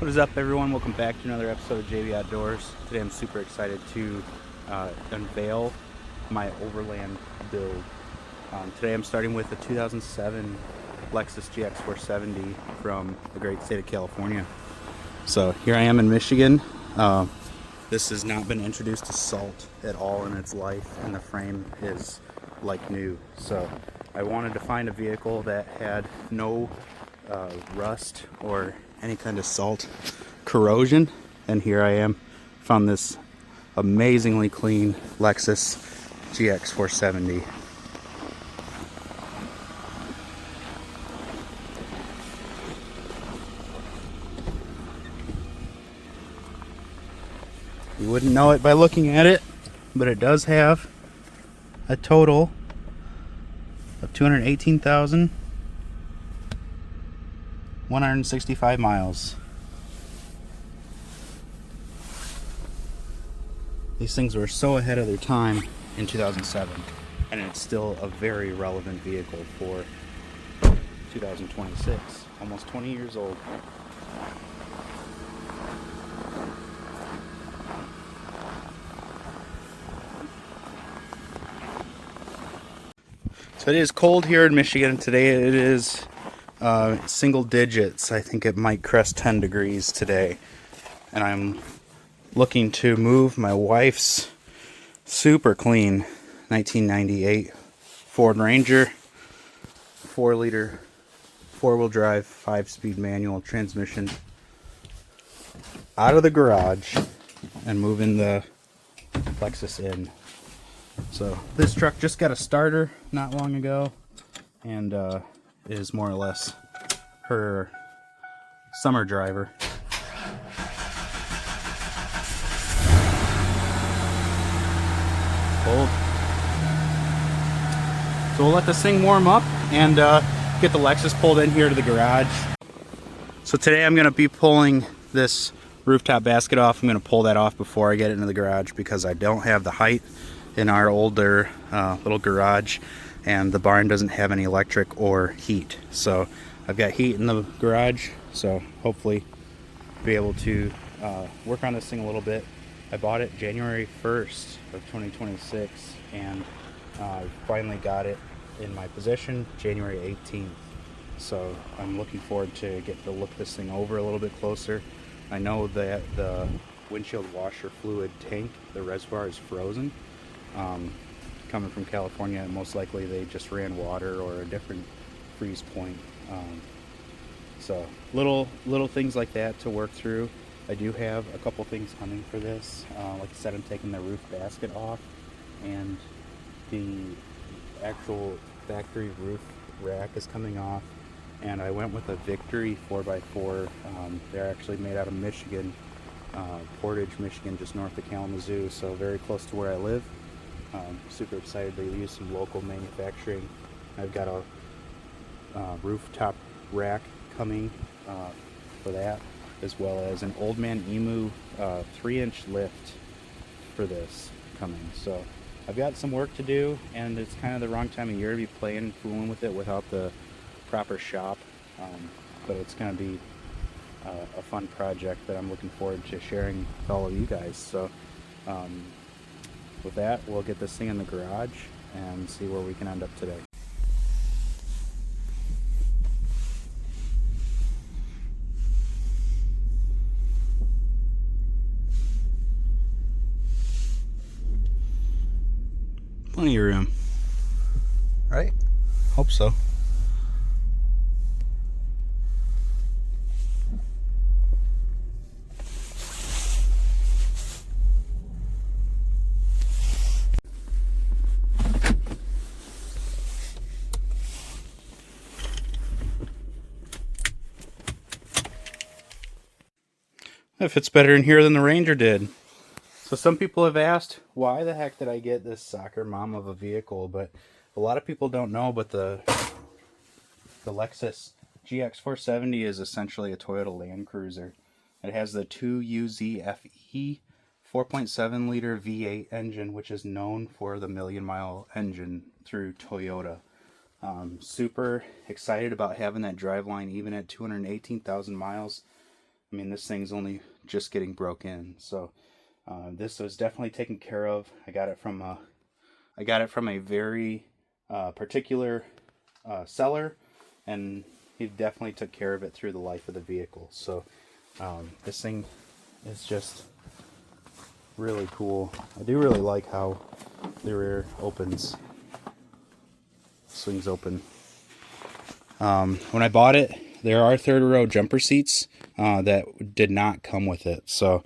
What is up, everyone? Welcome back to another episode of JV Outdoors. Today I'm super excited to unveil my Overland build. Today I'm starting with a 2007 Lexus GX470 from the great state of California. So here I am in Michigan. This has not been introduced to salt at all in its life, and the frame is like new. So I wanted to find a vehicle that had no rust or any kind of salt corrosion, and here I am. Found this amazingly clean Lexus GX470. You wouldn't know it by looking at it, but it does have a total of 218,165 miles. These things were so ahead of their time in 2007, and it's still a very relevant vehicle for 2026, almost 20 years old. So it is cold here in Michigan today. It is single digits. I think it might crest 10 degrees today. And I'm looking to move my wife's super clean 1998 Ford Ranger 4-liter 4-wheel drive 5-speed manual transmission out of the garage and moving the Lexus in. So this truck just got a starter not long ago, and is more or less her summer driver. Cold. So we'll let this thing warm up and get the Lexus pulled in here to the garage. So today I'm going to be pulling this rooftop basket off. I'm going to pull that off before I get it into the garage because I don't have the height in our older little garage, and the barn doesn't have any electric or heat. So I've got heat in the garage, so hopefully be able to work on this thing a little bit. I bought it January 1st of 2026, and finally got it in my possession January 18th. So I'm looking forward to get to look this thing over a little bit closer. I know that the windshield washer fluid tank, the reservoir, is frozen. Coming from California, most likely they just ran water or a different freeze point. So little things like that to work through. I do have a couple things coming for this. Like I said, I'm taking the roof basket off, and the actual factory roof rack is coming off, and I went with a Victory 4x4. They're actually made out of Michigan, Portage, Michigan, just north of Kalamazoo, so very close to where I live. Super excited to use some local manufacturing. I've got a rooftop rack coming for that, as well as an Old Man Emu 3-inch lift for this coming. So I've got some work to do, and it's kind of the wrong time of year to be fooling with it without the proper shop. But it's going to be a fun project that I'm looking forward to sharing with all of you guys. So with that, we'll get this thing in the garage and see where we can end up today. Plenty of room, right? Hope so. It fits better in here than the Ranger did. So some people have asked, why the heck did I get this soccer mom of a vehicle? But a lot of people don't know, but the Lexus GX470 is essentially a Toyota Land Cruiser. It has the 2UZFE 4.7 liter V8 engine, which is known for the million-mile engine through Toyota. Super excited about having that driveline even at 218,000 miles. I mean, this thing's only just getting broke in. So this was definitely taken care of. I got it from a very particular seller, and he definitely took care of it through the life of the vehicle. So this thing is just really cool. I do really like how the rear opens, swings open. When I bought it, there are third row jumper seats that did not come with it. So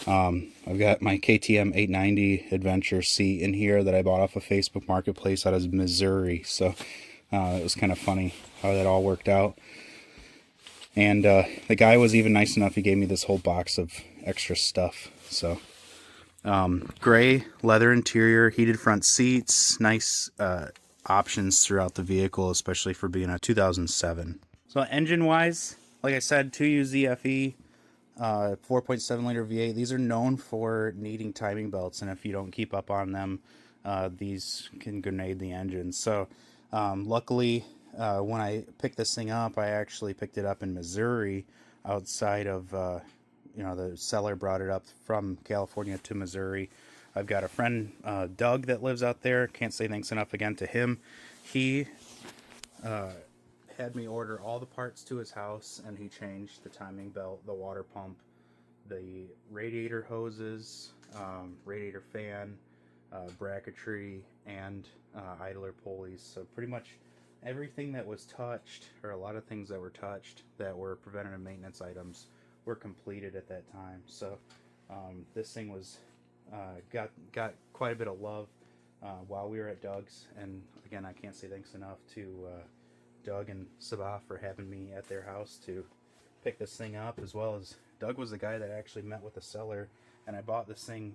I've got my KTM 890 Adventure seat in here that I bought off of Facebook Marketplace out of Missouri. So it was kind of funny how that all worked out. And the guy was even nice enough, he gave me this whole box of extra stuff. So gray leather interior, heated front seats, nice options throughout the vehicle, especially for being a 2007. So engine wise, like I said, 2U ZFE, 4.7 liter V8. These are known for needing timing belts, and if you don't keep up on them, these can grenade the engine. So luckily, when I picked this thing up, I actually picked it up in Missouri, outside of the seller brought it up from California to Missouri. I've got a friend, Doug, that lives out there. Can't say thanks enough again to him. He had me order all the parts to his house, and he changed the timing belt, the water pump, the radiator hoses, radiator fan, bracketry, and idler pulleys. So pretty much everything that was touched, or a lot of things that were touched that were preventative maintenance items, were completed at that time. So this thing was got quite a bit of love while we were at Doug's, and again, I can't say thanks enough to Doug and Sabah for having me at their house to pick this thing up, as well as Doug was the guy that actually met with the seller, and I bought this thing,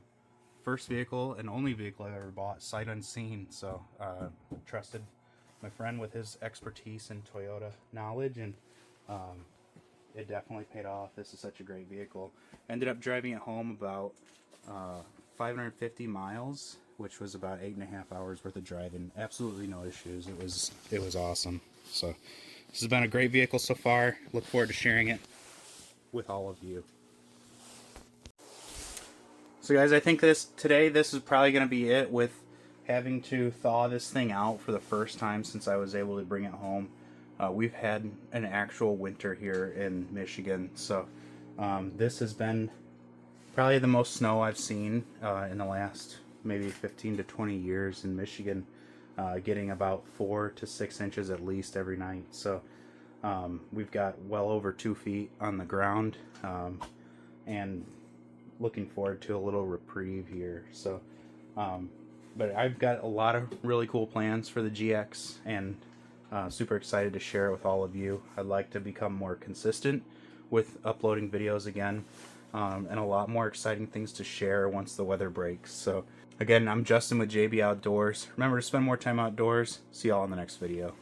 first vehicle and only vehicle I ever bought, sight unseen. So trusted my friend with his expertise and Toyota knowledge, and it definitely paid off. This is such a great vehicle. Ended up driving it home about 550 miles, which was about 8.5 hours worth of driving. Absolutely no issues. It was awesome. So this has been a great vehicle so far. Look forward to sharing it with all of you. So guys, I think this is probably going to be it with having to thaw this thing out for the first time since I was able to bring it home. We've had an actual winter here in Michigan, so this has been probably the most snow I've seen in the last maybe 15 to 20 years in Michigan, getting about 4 to 6 inches at least every night. So we've got well over 2 feet on the ground, and looking forward to a little reprieve here. So but I've got a lot of really cool plans for the GX, and super excited to share it with all of you. I'd like to become more consistent with uploading videos again, and a lot more exciting things to share once the weather breaks. So again, I'm Justin with JB Outdoors. Remember to spend more time outdoors. See y'all in the next video.